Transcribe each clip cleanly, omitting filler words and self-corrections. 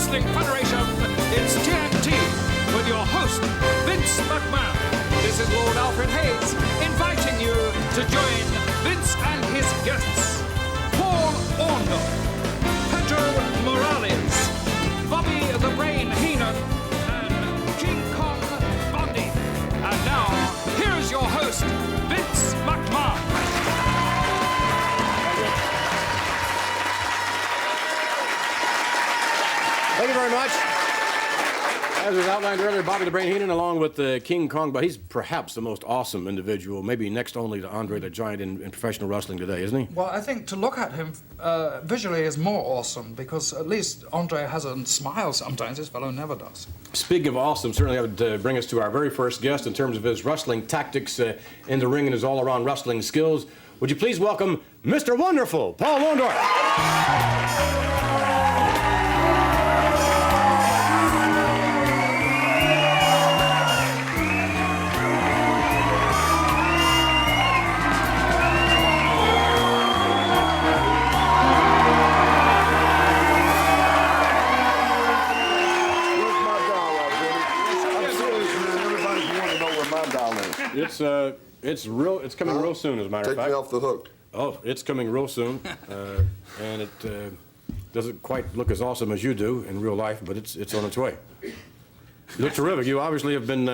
Wrestling Federation, it's TNT, with your host, Vince McMahon. This is Lord Alfred Hayes, inviting you to join Vince and his guests, Paul Orndorff, Pedro Morales, Bobby the Brain Heenan, and King Kong Bundy. And now, here's your host, Vince McMahon. Thank you very much. As was outlined earlier, Bobby the Brain Heenan, along with King Kong, but he's perhaps the most awesome individual, maybe next only to Andre the Giant in professional wrestling today, isn't he? Well, I think to look at him visually is more awesome, because at least Andre has a smile sometimes. This fellow never does. Speaking of awesome, certainly that would bring us to our very first guest in terms of his wrestling tactics in the ring and his all-around wrestling skills. Would you please welcome Mr. Wonderful, Paul Orndorff. It's coming real soon, as a matter of fact. Take me off the hook. Oh, it's coming real soon, and it doesn't quite look as awesome as you do in real life, but it's on its way. You look terrific. You obviously have been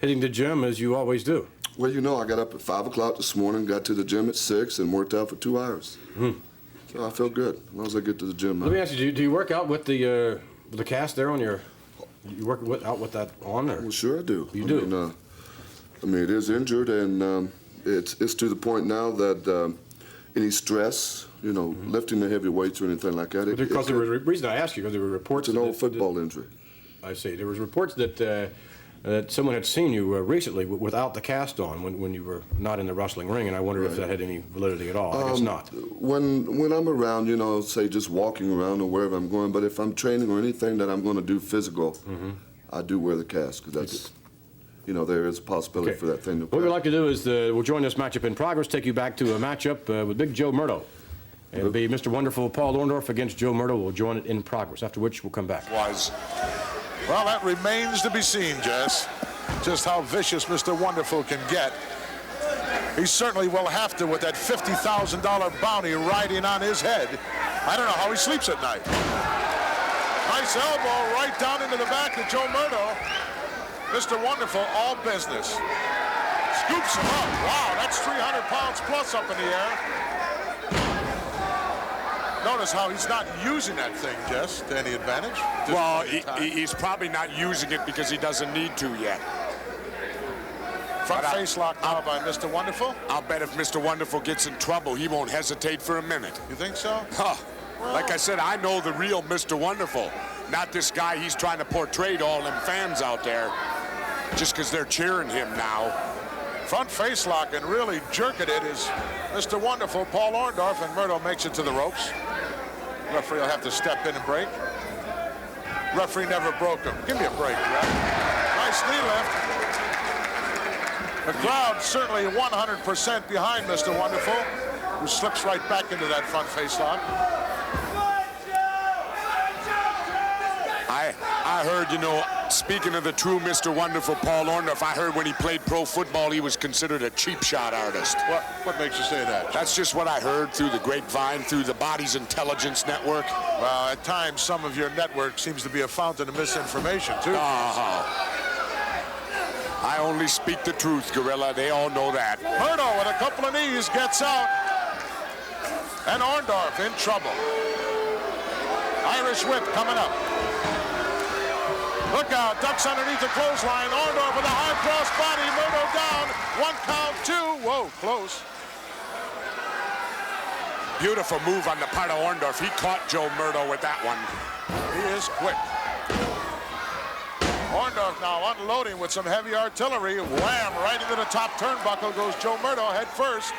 hitting the gym as you always do. Well, you know, I got up at 5 o'clock this morning, got to the gym at 6, and worked out for 2 hours. So I feel good as long as I get to the gym. Let me ask you: do you work out with the cast there on your? You work out with that on, or? Well, sure I do. You do. I mean, it is injured, and it's to the point now that any stress, you know, lifting the heavy weights or anything like that. Because there was a reason I asked you, because there were reports. It's an old football injury. I see. There was reports that that someone had seen you recently without the cast on when you were not in the wrestling ring, and I wondered if that had any validity at all. I guess not. When I'm around, you know, say just walking around or wherever I'm going, but if I'm training or anything that I'm going to do physical, I do wear the cast because that's. You know, there is a possibility for that thing to What we'd like to do is we'll join this matchup in progress, take you back to a matchup with Big Joe Murto. It'll be Mr. Wonderful Paul Orndorff against Joe Murto. We'll join it in progress, after which we'll come back. Well, that remains to be seen, Jess, just how vicious Mr. Wonderful can get. He certainly will have to with that $50,000 bounty riding on his head. I don't know how he sleeps at night. Nice elbow right down into the back of Joe Murto. Mr. Wonderful, all business. Scoops him up. Wow, that's 300 pounds plus up in the air. Notice how he's not using that thing, Jess, to any advantage. Well, he's probably not using it because he doesn't need to yet. Front face lock now by Mr. Wonderful. I'll bet if Mr. Wonderful gets in trouble, he won't hesitate for a minute. You think so? Huh. Like I said, I know the real Mr. Wonderful. Not this guy he's trying to portray to all them fans out there just because they're cheering him now. Front face lock and really jerking it is Mr. Wonderful, Paul Orndorff, and Murto makes it to the ropes. Referee will have to step in and break. Referee never broke him. Give me a break, ref. Nice knee lift. The crowd certainly 100% behind Mr. Wonderful, who slips right back into that front face lock. I heard, you know, speaking of the true Mr. Wonderful Paul Orndorff, I heard when he played pro football, he was considered a cheap shot artist. What makes you say that? That's just what I heard through the grapevine, through the Body's Intelligence Network. Well, at times, some of your network seems to be a fountain of misinformation, too. I only speak the truth, Gorilla. They all know that. Murto with a couple of knees gets out. And Orndorff in trouble. Irish whip coming up. Look out, ducks underneath the clothesline. Orndorff with a high cross body. Murto down. 1 count, 2. Whoa, close. Beautiful move on the part of Orndorff. He caught Joe Murto with that one. He is quick. Orndorff now unloading with some heavy artillery. Wham, right into the top turnbuckle goes Joe Murto head first.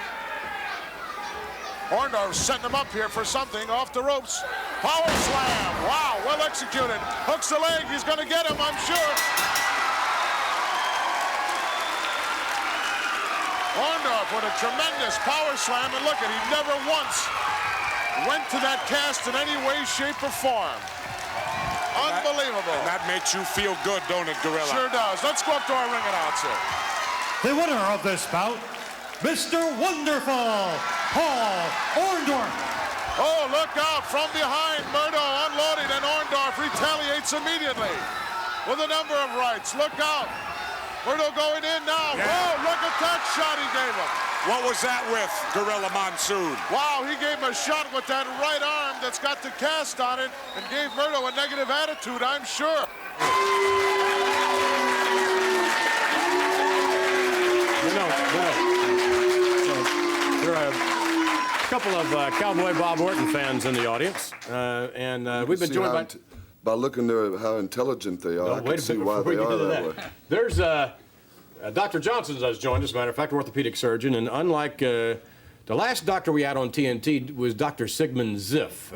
Orndorff setting him up here for something off the ropes. Power slam. Wow, well executed. Hooks the leg. He's going to get him, I'm sure. Orndorff with a tremendous power slam. And look at, he never once went to that cast in any way, shape, or form. Unbelievable. And that makes you feel good, don't it, Gorilla? Sure does. Let's go up to our ring announcer. The winner of this bout, Mr. Wonderful, Paul Orndorff. Oh, look out. From behind, Murto unloading, and Orndorff retaliates immediately with a number of rights. Look out. Murto going in now. Yeah. Oh, look at that shot he gave him. What was that with, Gorilla Monsoon? Wow, he gave him a shot with that right arm that's got the cast on it and gave Murto a negative attitude, I'm sure. There are a couple of Cowboy Bob Orton fans in the audience, and we've been joined by looking there at how intelligent they are, I can see why they are that way. There's Dr. Johnson has joined us, as a matter of fact, orthopedic surgeon, and unlike the last doctor we had on TNT was Dr. Sigmund Ziff.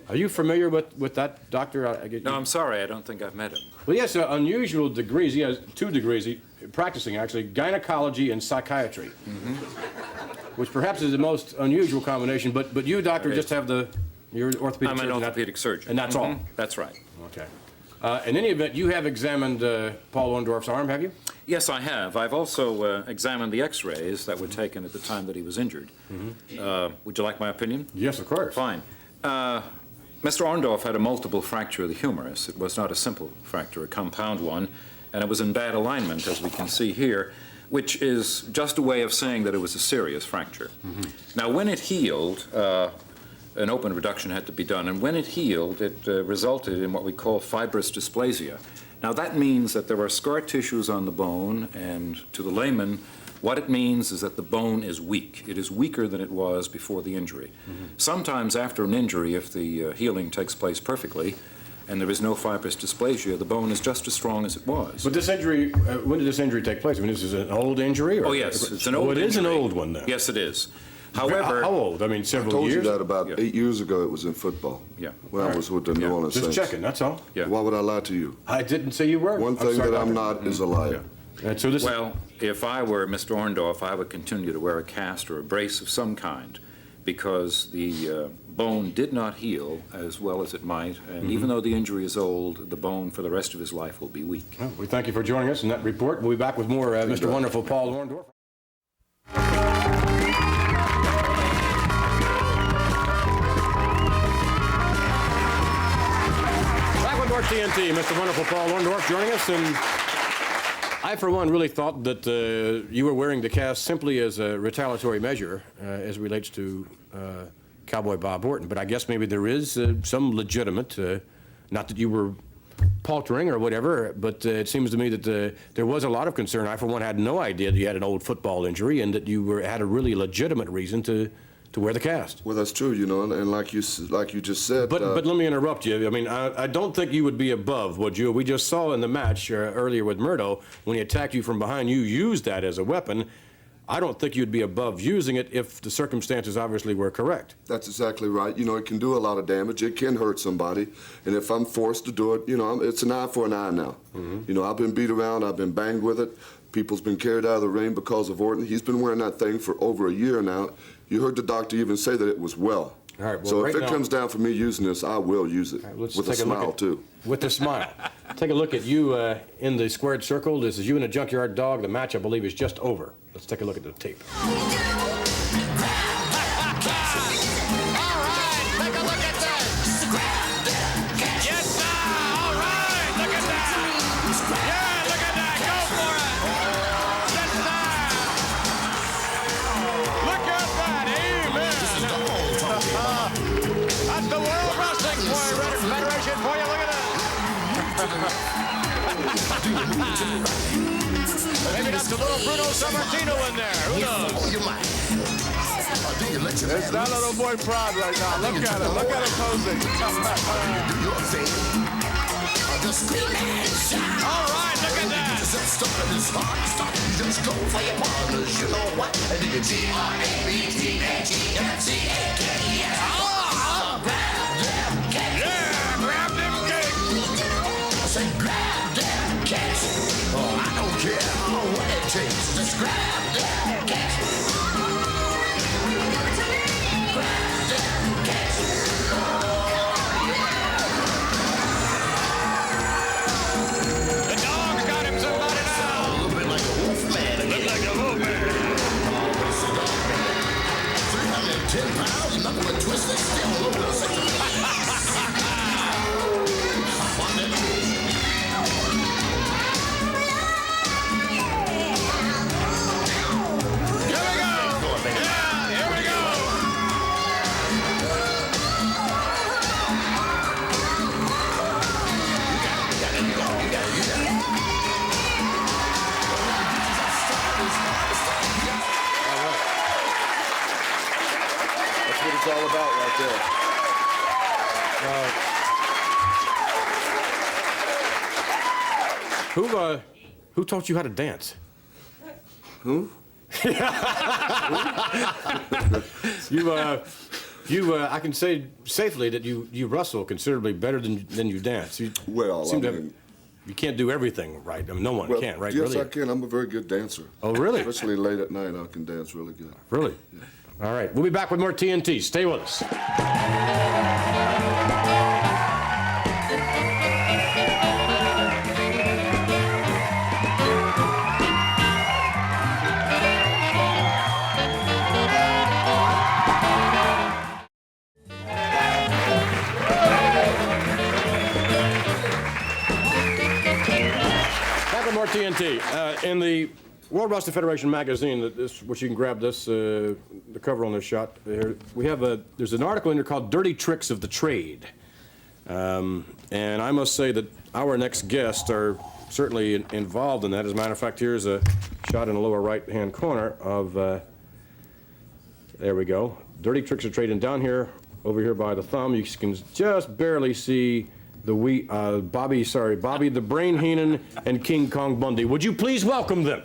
Are you familiar with that doctor? No, I'm sorry, I don't think I've met him. Well, he has unusual degrees. He has 2 degrees, practicing actually, gynecology and psychiatry, which perhaps is the most unusual combination. But you, doctor, just have you're an orthopedic surgeon. I'm an orthopedic surgeon. And that's all? That's right. Okay. In any event, you have examined Paul Orndorff's arm, have you? Yes, I have. I've also examined the x-rays that were taken at the time that he was injured. Would you like my opinion? Yes, of course. Fine. Mr. Orndorff had a multiple fracture of the humerus. It was not a simple fracture, a compound one, and it was in bad alignment, as we can see here, which is just a way of saying that it was a serious fracture. Now, when it healed, an open reduction had to be done, and when it healed, it resulted in what we call fibrous dysplasia. Now, that means that there are scar tissues on the bone, and to the layman, what it means is that the bone is weak. It is weaker than it was before the injury. Sometimes after an injury, if the healing takes place perfectly, and there is no fibrous dysplasia, the bone is just as strong as it was. But this injury, when did this injury take place? I mean, this is an old injury? Or? Oh, yes, it's an old injury. Oh, it is an injury. old one, then? Yes, it is. However... How old? I mean, several I told years? you that about 8 years ago it was in football. Yeah. When I was with the New Orleans Just Saints. checking, that's all. Yeah. Why would I lie to you? I didn't say you were. One thing that I'm not is a liar. And so this Well, if I were Mr. Orndorff, I would continue to wear a cast or a brace of some kind, because the bone did not heal as well as it might, and even though the injury is old, the bone for the rest of his life will be weak. Well, we thank you for joining us in that report. We'll be back with more Mr. Wonderful Paul Orndorff. Back with more TNT, Mr. Wonderful Paul Orndorff joining us, and I, for one, really thought that you were wearing the cast simply as a retaliatory measure as it relates to Cowboy Bob Orton, but I guess maybe there is some legitimate, not that you were paltering or whatever, but it seems to me that there was a lot of concern. I, for one, had no idea that you had an old football injury and that you had a really legitimate reason to wear the cast. Well, that's true, you know, and like you just said. But let me interrupt you. I mean, I don't think you would be above, would you? We just saw in the match earlier with Murto, when he attacked you from behind, you used that as a weapon. I don't think you'd be above using it if the circumstances obviously were correct. That's exactly right. You know, it can do a lot of damage. It can hurt somebody. And if I'm forced to do it, you know, it's an eye for an eye now. You know, I've been beat around. I've been banged with it. People's been carried out of the ring because of Orton. He's been wearing that thing for over a year now. You heard the doctor even say that it was well. All right, well, so if right it comes down for me using this, I will use it with a smile, too. With a smile. Take a look at you in the squared circle. This is you and a junkyard dog. The match, I believe, is just over. Let's take a look at the tape. All right, take a look at this. Yes, sir. All right, look at that. Yeah, look at that. Go for it. Yes, sir. Look at that. Amen. That's the World Wrestling Federation for you. Look at that. Maybe that's a little Bruno Sammartino in there. Who knows? It's that little boy proud right now. Look at him. Look at him posing. All right, look at that. Just go for your partners, you know what? G-R-A-B-T-A-G-F-C-A-K-E-S. Yeah, grab them cakes. Say grab them cats. Oh, I don't care what it takes. Just grab them cats. Grab them cats. It's all about right there. Who taught you how to dance? Who? I can say safely that you wrestle considerably better than you dance. You can't do everything right. I mean, no one can, right? Yes, really? I can. I'm a very good dancer. Oh, really? Especially late at night, I can dance really good. Really? Yeah. All right. We'll be back with more TNT. Stay with us. Back with more TNT. In the World Wrestling Federation magazine, which you can grab this, the cover on this shot here, there's an article in here called Dirty Tricks of the Trade. And I must say that our next guests are certainly involved in that. As a matter of fact, here's a shot in the lower right-hand corner of, there we go, Dirty Tricks of the Trade. And down here, over here by the thumb, you can just barely see Bobby the Brain Heenan and King Kong Bundy. Would you please welcome them?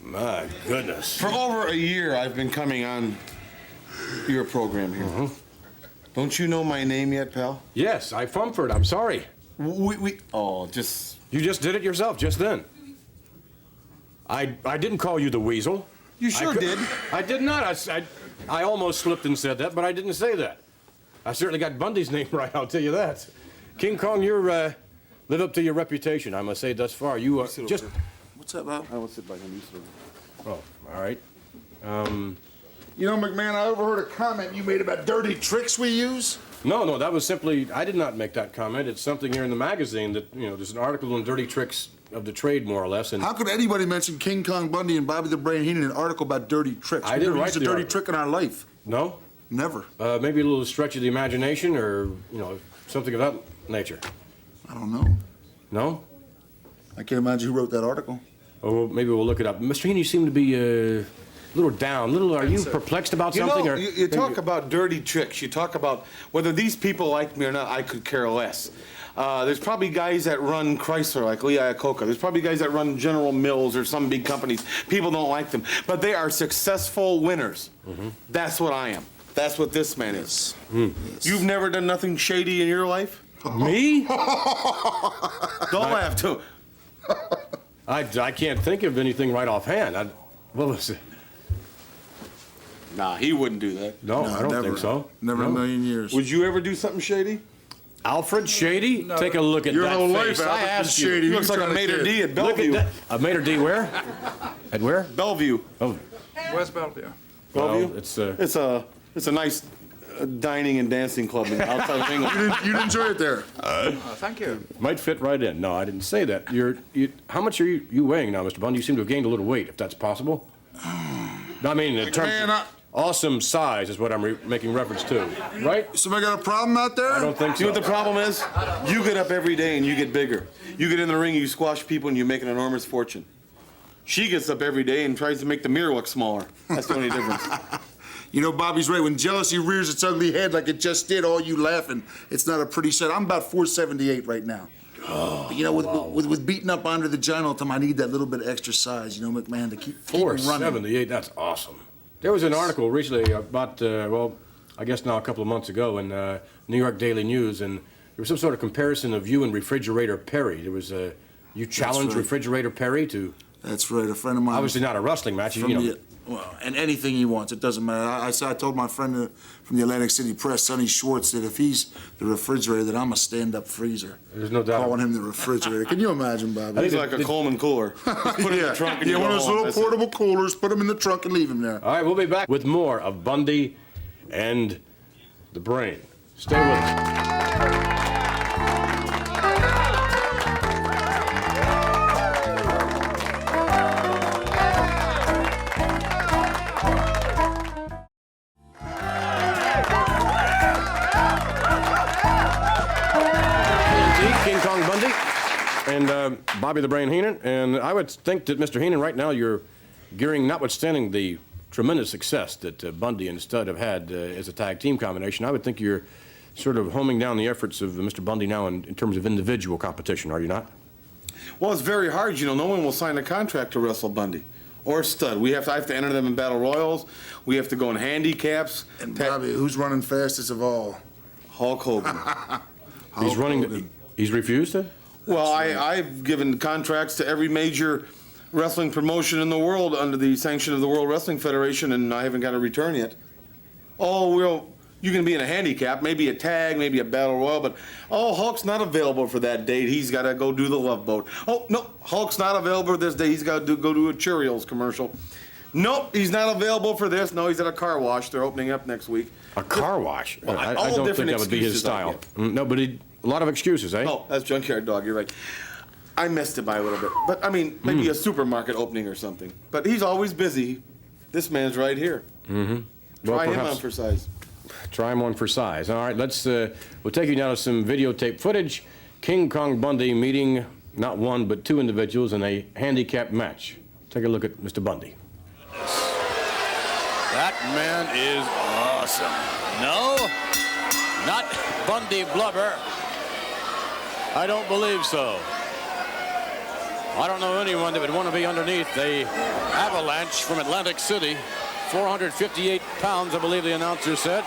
My goodness. For over a year, I've been coming on your program here. Mm-hmm. Don't you know my name yet, pal? Yes, I Fumford. I'm sorry. You just did it yourself just then. I didn't call you the Weasel. You sure did. I did not. I almost slipped and said that, but I didn't say that. I certainly got Bundy's name right, I'll tell you that. King Kong, you're live up to your reputation, I must say, thus far. You just... What's that about? I will sit by him. Oh, all right. You know, McMahon, I overheard a comment you made about dirty tricks we use. No, that was simply, I did not make that comment. It's something here in the magazine that, there's an article on dirty tricks of the trade, more or less. And how could anybody mention King Kong Bundy and Bobby the Brain Heenan in an article about dirty tricks? I didn't write a dirty trick in our life. No? Never. Maybe a little stretch of the imagination or, something of that nature. I don't know. No? I can't imagine who wrote that article. Oh, maybe we'll look it up. Mr. Heenan, you seem to be a little down. Are you perplexed about something? You talk about dirty tricks. You talk about whether these people like me or not, I could care less. There's probably guys that run Chrysler, like Lee Iacocca. There's probably guys that run General Mills or some big companies. People don't like them. But they are successful winners. Mm-hmm. That's what I am. That's what this man is. Mm. Yes. You've never done nothing shady in your life? Me? Don't laugh, too. I can't think of anything right offhand. What was it? Nah, he wouldn't do that. No, I don't think so. Never in a million years. Would you ever do something shady? Alfred Shady? No, take a look at your that whole face. Life, I asked you. He looks like a Mater D at Bellevue. Look at that. A Mater D where? At where? Bellevue. Oh. Where's Bellevue? Bellevue? Well, it's a nice dining and dancing club outside of England. You'd enjoy it there. Thank you. Might fit right in. No, I didn't say that. How much are you weighing now, Mr. Bundy? You seem to have gained a little weight, if that's possible. I mean, in terms of awesome size is what I'm making reference to, right? Somebody got a problem out there? I don't think so. You know what the problem is? You get up every day and you get bigger. You get in the ring, you squash people, and you make an enormous fortune. She gets up every day and tries to make the mirror look smaller. That's the only difference. You know, Bobby's right. When jealousy rears its ugly head like it just did, all you laughing, it's not a pretty sight. I'm about 478 right now. Oh, but, with beating up under the giant all the time, I need that little bit of extra size, McMahon, to keep running. 478, that's awesome. There was an article recently about, I guess now a couple of months ago in New York Daily News, and there was some sort of comparison of you and Refrigerator Perry. There was you challenged Refrigerator Perry to That's right. A friend of mine. Obviously not a wrestling match, you know. Well, and anything he wants, it doesn't matter. I told my friend from the Atlantic City Press, Sonny Schwartz, that if he's the refrigerator, that I'm a stand-up freezer. There's no doubt. Calling him the refrigerator. Can you imagine, Bobby? He's like a Coleman cooler. Just put him in the trunk and you one of those go little home. portable coolers, put him in the trunk and leave him there. All right, we'll be back with more of Bundy and the Brain. Stay with us. King Kong Bundy and Bobby the Brain Heenan. And I would think that, Mr. Heenan, right now you're gearing, notwithstanding the tremendous success that Bundy and Stud have had as a tag team combination, I would think you're sort of homing down the efforts of Mr. Bundy now in terms of individual competition, are you not? Well, it's very hard. You know, no one will sign a contract to wrestle Bundy or Stud. I have to enter them in battle royals. We have to go in handicaps. And Bobby, who's running fastest of all? Hulk Hogan. He's running. He's refused it? Well, I've given contracts to every major wrestling promotion in the world under the sanction of the World Wrestling Federation, and I haven't got a return yet. Oh, well, you can be in a handicap, maybe a tag, maybe a battle royal, but Hulk's not available for that date. He's got to go do the Love Boat. Oh, no, Hulk's not available for this day. He's got to go do a Cheerios commercial. Nope, he's not available for this. No, he's at a car wash. They're opening up next week. A car wash? Well, I don't think that would be his style. No, but a lot of excuses, eh? Oh, that's Junkyard Dog, you're right. I missed it by a little bit. But, I mean, maybe a supermarket opening or something. But he's always busy. This man's right here. Mm-hmm. Try him on for size. Try him on for size. All right, we'll take you now to some videotape footage. King Kong Bundy meeting not one, but two individuals in a handicap match. Take a look at Mr. Bundy. That man is awesome. No, not Bundy Blubber. I don't believe so. I don't know anyone that would want to be underneath the avalanche from Atlantic City. 458 pounds, I believe the announcer said.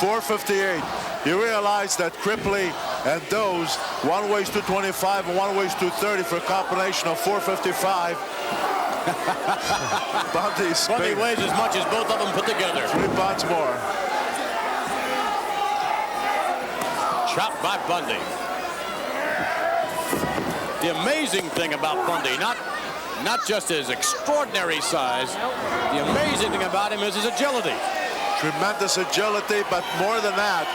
458. You realize that Cripley and Doze, one weighs 225 and one weighs 230 for a combination of 455. Bundy weighs as much as both of them put together. 3 pounds more. Chopped by Bundy. The amazing thing about Bundy, not just his extraordinary size, the amazing thing about him is his agility. Tremendous agility, but more than that,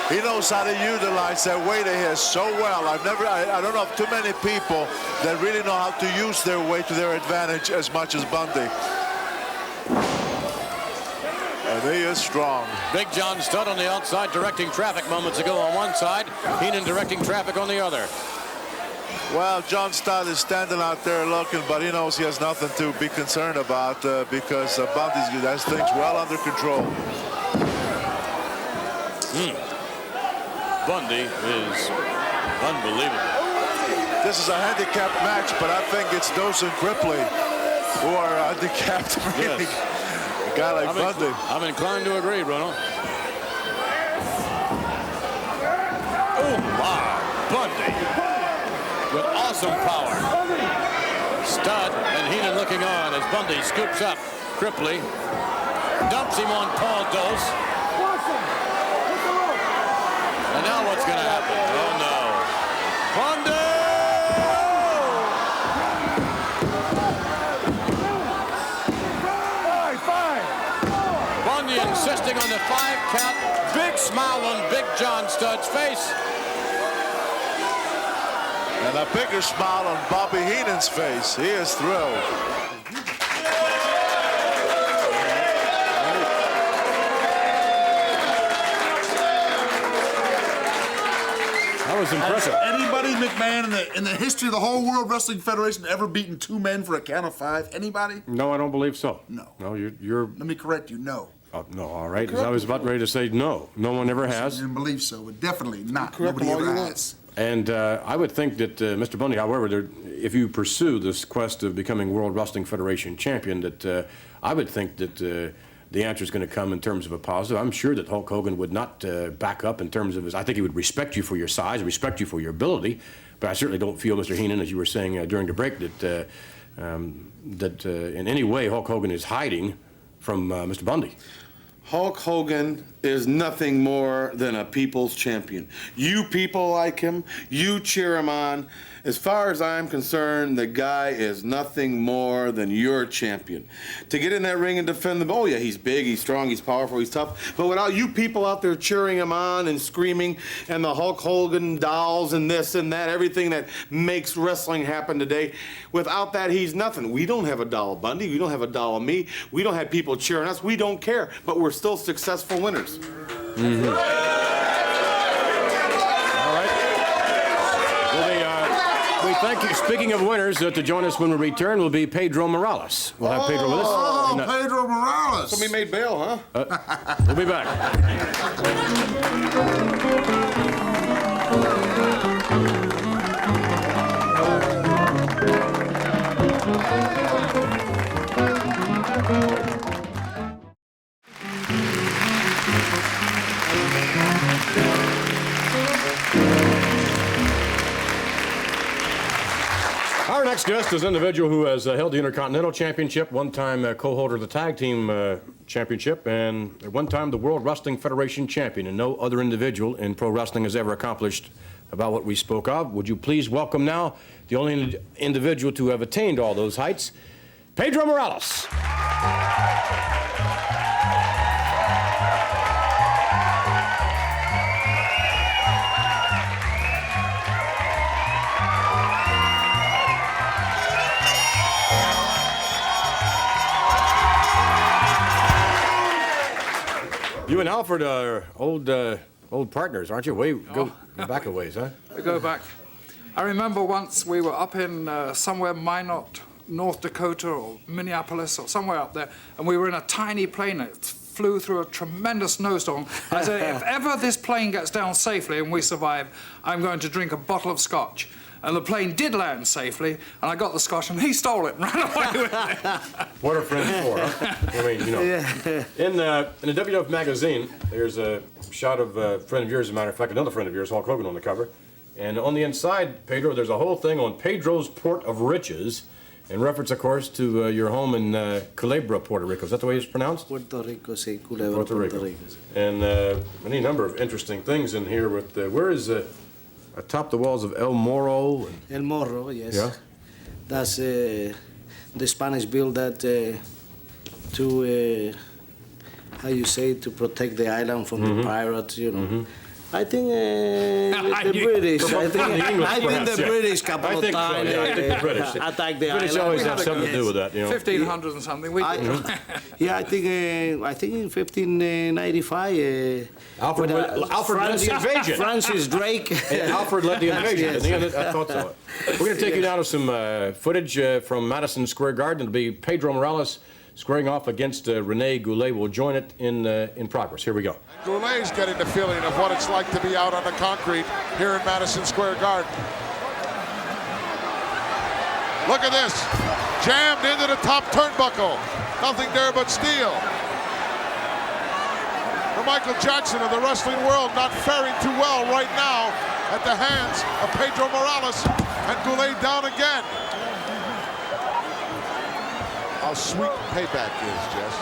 he knows how to utilize that weight of his so well. I don't know of too many people that really know how to use their weight to their advantage as much as Bundy. And he is strong. Big John Studd on the outside directing traffic moments ago on one side, Heenan directing traffic on the other. Well, John Studd is standing out there looking, but he knows he has nothing to be concerned about because Bundy has things well under control. Bundy is unbelievable. This is a handicap match, but I think it's Doze and Cripley who are handicapped. Really. Yes. A guy like Bundy. I'm inclined to agree, Bruno. Oh, wow. Bundy with awesome power. Stud and Heenan looking on as Bundy scoops up Cripley, dumps him on Paul Doze. And now what's going to happen? Oh, no. Bundy! Bundy insisting on the 5 count. Big smile on Big John Stud's face. And a bigger smile on Bobby Heenan's face. He is thrilled. That was impressive. Has anybody, McMahon, in the history of the whole World Wrestling Federation ever beaten 2 men for a count of 5? Anybody? No, I don't believe so. No. No, you're... Let me correct you, no. Oh, no, all right. I was about ready to say no. No one ever has. I didn't believe so, but definitely not. Nobody ever has. And I would think that Mr. Bundy, however, if you pursue this quest of becoming World Wrestling Federation champion, that I would think that the answer is going to come in terms of a positive. I'm sure that Hulk Hogan would not back up in terms of his... I think he would respect you for your size, respect you for your ability, but I certainly don't feel, Mr. Heenan, as you were saying during the break, that that in any way Hulk Hogan is hiding from Mr. Bundy. Hulk Hogan is nothing more than a people's champion. You people like him. You cheer him on. As far as I'm concerned, the guy is nothing more than your champion. To get in that ring and defend them, oh yeah, he's big, he's strong, he's powerful, he's tough. But without you people out there cheering him on and screaming, and the Hulk Hogan dolls and this and that, everything that makes wrestling happen today, without that, he's nothing. We don't have a doll of Bundy. We don't have a doll of me. We don't have people cheering us. We don't care. But we're still successful winners. Mm-hmm. We thank you. Speaking of winners, to join us when we return will be Pedro Morales. We'll have Pedro with us. Oh, Pedro Morales. Somebody made bail, huh? We'll be back. Our next guest is an individual who has held the Intercontinental Championship, one-time co-holder of the Tag Team Championship, and at one time the World Wrestling Federation champion, and no other individual in pro wrestling has ever accomplished about what we spoke of. Would you please welcome now the only individual to have attained all those heights, Pedro Morales. You and Alfred are old partners, aren't you? Go back a ways, huh? We go back. I remember once we were up in somewhere Minot, North Dakota, or Minneapolis, or somewhere up there, and we were in a tiny plane that flew through a tremendous snowstorm. I said, if ever this plane gets down safely and we survive, I'm going to drink a bottle of scotch. And the plane did land safely, and I got the scotch, and he stole it and ran away with it. What are friends for, huh? I mean, you know. Yeah. In the WWF magazine, there's a shot of a friend of yours, as a matter of fact, another friend of yours, Hulk Hogan, on the cover. And on the inside, Pedro, there's a whole thing on Pedro's Port of Riches, in reference, of course, to your home in Culebra, Puerto Rico. Is that the way it's pronounced? Puerto Rico, sí, Culebra, Puerto Rico. And any number of interesting things in here with, where is atop the walls of El Morro? El Morro, yes. Yeah. That's the Spanish built that to, how you say, to protect the island from the pirates, you know. I think the British. I think the British couple of times attacked the British island. always have something to do with that, you know. 1500 and something. Yeah, I think in 1595. Alfred led the invasion. Francis Drake. Alfred led the invasion. Yes. I thought so. We're going to take you now to some footage from Madison Square Garden. It'll be Pedro Morales squaring off against Rene Goulet. We'll join it in progress. Here we go. Goulet's getting the feeling of what it's like to be out on the concrete here in Madison Square Garden. Look at this. Jammed into the top turnbuckle. Nothing there but steel. The Michael Jackson of the wrestling world not faring too well right now at the hands of Pedro Morales, and Goulet down again. How sweet payback is, Jess.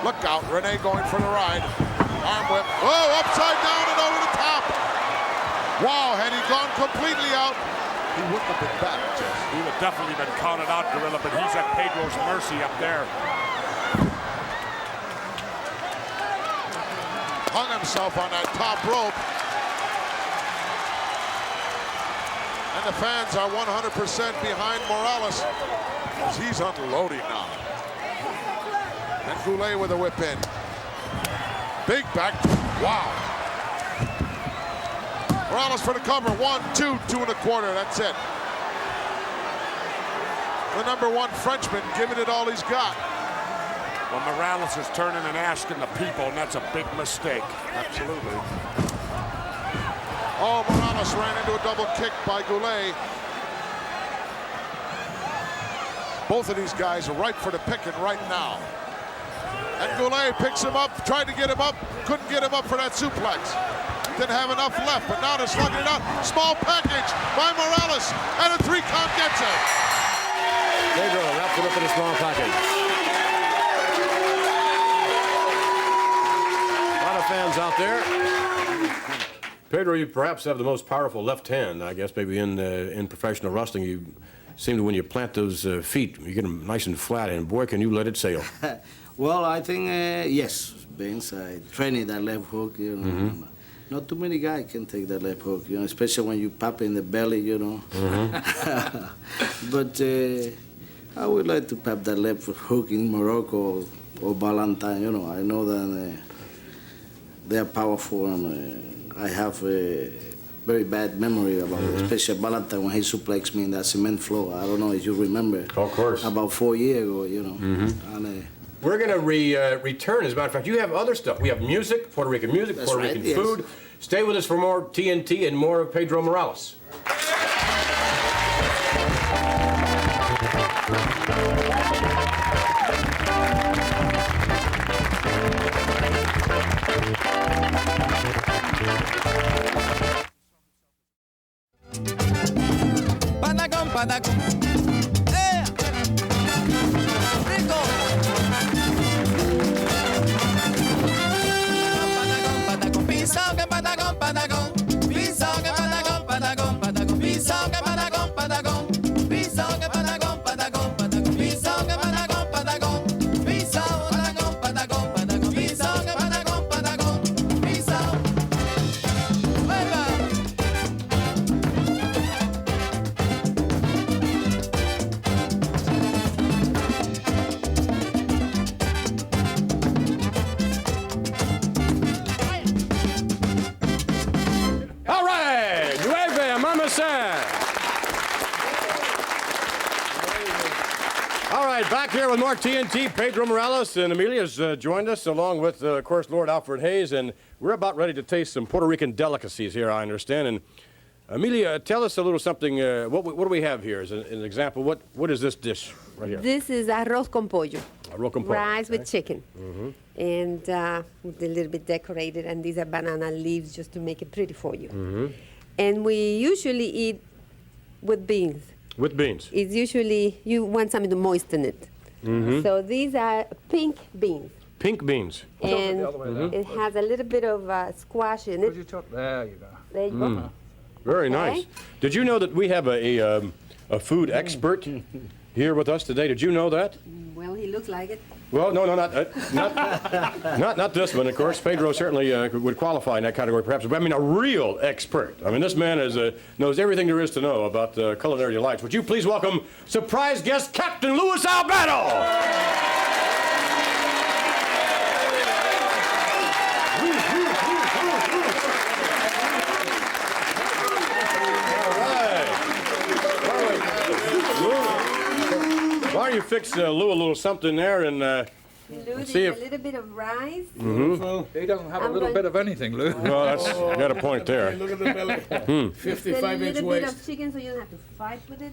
Look out, Rene going for the ride. Arm whip. Oh, upside down and over the top. Wow, had he gone completely out, he wouldn't have been back, Jess. He would have definitely been counted out, Gorilla, but he's at Pedro's mercy up there. Hung himself on that top rope. And the fans are 100% behind Morales as he's unloading now. And Goulet with a whip in. Big back. Wow. Morales for the cover. 1, 2, 2 1/4. That's it. The #1 Frenchman giving it all he's got. Well, Morales is turning and asking the people, and that's a big mistake. Absolutely. Oh, Morales ran into a double kick by Goulet. Both of these guys are ripe for the picking right now. And Goulet picks him up, tried to get him up, couldn't get him up for that suplex. Didn't have enough left, but now they're slugging it out. Small package by Morales, and a 3 count gets it. Pedro wraps it up in a small package. A lot of fans out there. Pedro, you perhaps have the most powerful left hand, I guess, maybe in professional wrestling. You seem to, when you plant those feet, you get them nice and flat, and boy, can you let it sail. Well, I think, yes, Vince, I trained that left hook, you know. Mm-hmm. Not too many guys can take that left hook, you know, especially when you pop in the belly, you know. Mm-hmm. But I would like to pop that left hook in Morocco or Valentine, you know. I know that they are powerful, and I have a very bad memory about it, especially Valentine when he suplexed me in that cement floor. I don't know if you remember. Of course. About 4 years ago, you know. Mm-hmm. And, we're going to return, as a matter of fact. You have other stuff. We have music, Puerto Rican music, That's Puerto right, Rican yes. food. Stay with us for more TNT and more of Pedro Morales. Patacón, patacón. ¡Eh! ¡Rico! Patacón, patacón. Pisao que patacón, patacón. Pisao que patacón, patacón, patacón. Pisao que patacón, patacón. Pisao que patacón, patacón, patacón. Pisao que patacón, patacón. Pisao, patacón, patacón, patacón. Pisao que patacón, patacón. Pisao. ¡Venga! All right, nueve, mama san. All right, back here with more TNT. Pedro Morales and Amelia's joined us, along with, of course, Lord Alfred Hayes, and we're about ready to taste some Puerto Rican delicacies here, I understand. And Amelia, tell us a little something. What do we have here as an example? What is this dish right here? This is arroz con pollo. Arroz con pollo. Rice with okay. chicken. Mm-hmm. And with a little bit decorated, and these are banana leaves just to make it pretty for you. Mm-hmm. And we usually eat with beans. With beans. It's usually, you want something to moisten it. Mm-hmm. So these are pink beans. Pink beans. And it has a little bit of squash in it. There you go. There you go. Very Okay. nice. Did you know that we have a food expert here with us today? Did you know that? Well, he looks like it. Well, no, not this one, of course. Pedro certainly would qualify in that category, perhaps. But I mean, a real expert. I mean, this man knows everything there is to know about culinary delights. Would you please welcome surprise guest Captain Louis Alberto? Why don't you fix Lou a little something there and Lou, see there's if... a little bit of rice. Mm-hmm. He doesn't have a I'm little going- bit of anything, Lou. Well, that's you got a point there. Look at the belly. 55-inch a little bit waist. of chicken so you don't have to fight with it.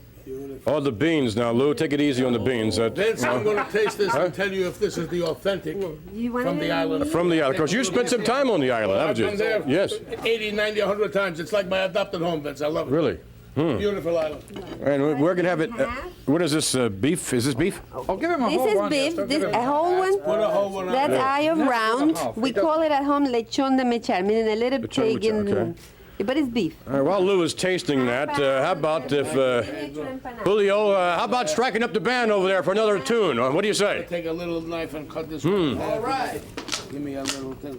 Oh, the beans now, Lou. Take it easy on the beans. Vince, I'm going to taste this and tell you if this is the authentic You want from it the in island. From the island. Because you spent some time on the island, haven't you? I've been there Yes. 80, 90, 100 times. It's like my adopted home, Vince. I love it. Really? Beautiful island. And we're going to have it... what is this, beef? Is this beef? I'll give him a This whole is one. beef. Yes, don't This give him a whole one. Put a whole one on That's there. eye of Yeah. round. Half. We He does- call it at home lechon de mechar, meaning a little Lechon de pig in. mechar, okay. But it's beef. All right, while Lou is tasting that, how about if... Julio, how about striking up the band over there for another tune? What do you say? Take a little knife and cut this one. All right. Give me a little thing.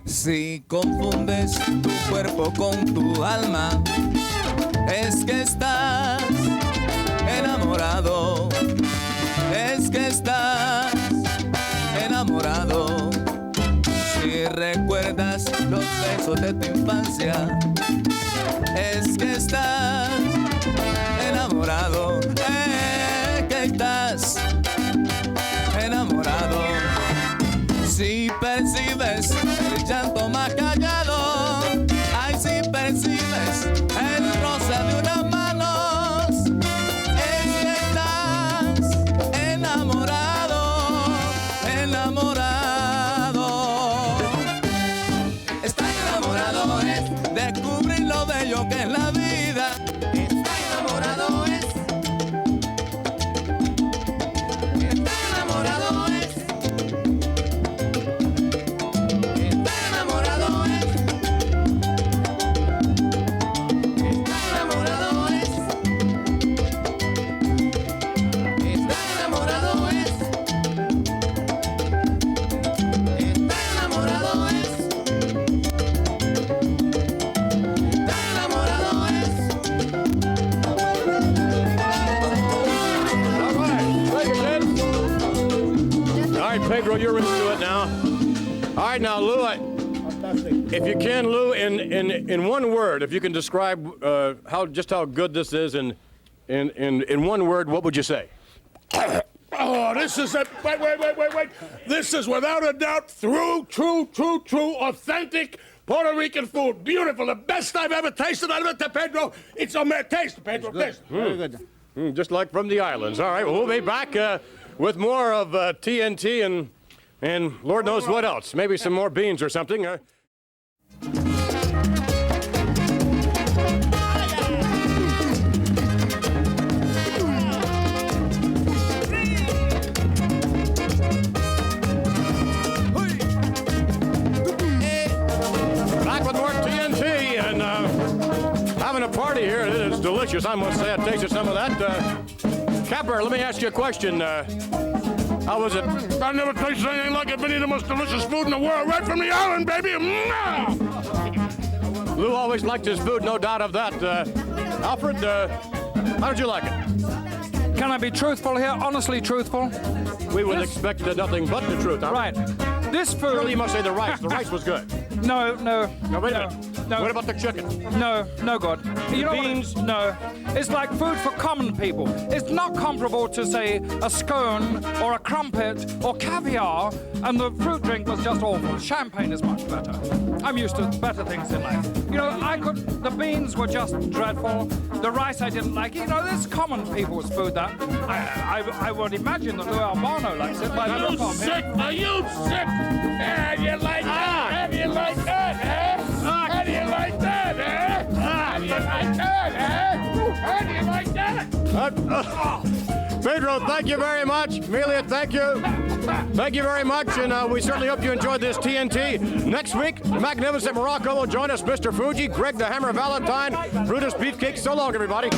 Si confundes tu cuerpo con tu alma, es que estás enamorado, es que estás enamorado. Si recuerdas los besos de tu infancia, es que estás enamorado, que estás enamorado. Si percibes el llanto más callado, ay, si percibes el roce de unas manos, es que estás enamorado, enamorado. right, Pedro, you're into it now. All right, now, Lou, if you can, Lou, in one word, if you can describe just how good this is in one word, what would you say? Oh, this is wait. This is without a doubt true, authentic Puerto Rican food. Beautiful, the best I've ever tasted. Pedro, it's a taste, Pedro, taste. Very good. Just like from the islands. All right, well, we'll be back with more of TNT and Lord knows what else. Maybe some more beans or something. A party here. It is delicious. I must say, I tasted some of that. Capper, let me ask you a question. How was it? I never tasted anything like it. Been eating the most delicious food in the world, right from the island, baby. Lou always liked his food, no doubt of that. Alfred, how did you like it? Can I be truthful here? Honestly truthful? We would expect nothing but the truth. Right. This food... Surely you must say the rice. The rice was good. No, wait a minute. No. What about the chicken? No good. The beans? No. It's like food for common people. It's not comparable to, say, a scone or a crumpet or caviar, and the fruit drink was just awful. Champagne is much better. I'm used to better things in life. The beans were just dreadful. The rice I didn't like. This common people's food that I would imagine that Lou Albano likes it. Are you sick? Are you sick? How do you like that? How do you like that, eh? How do you like that, eh? How do you like that, eh? How do you like that? Pedro, thank you very much. Amelia, thank you. Thank you very much, and we certainly hope you enjoyed this TNT. Next week, the magnificent Morocco will join us, Mr. Fuji, Greg the Hammer Valentine, Brutus Beefcake. So long, everybody.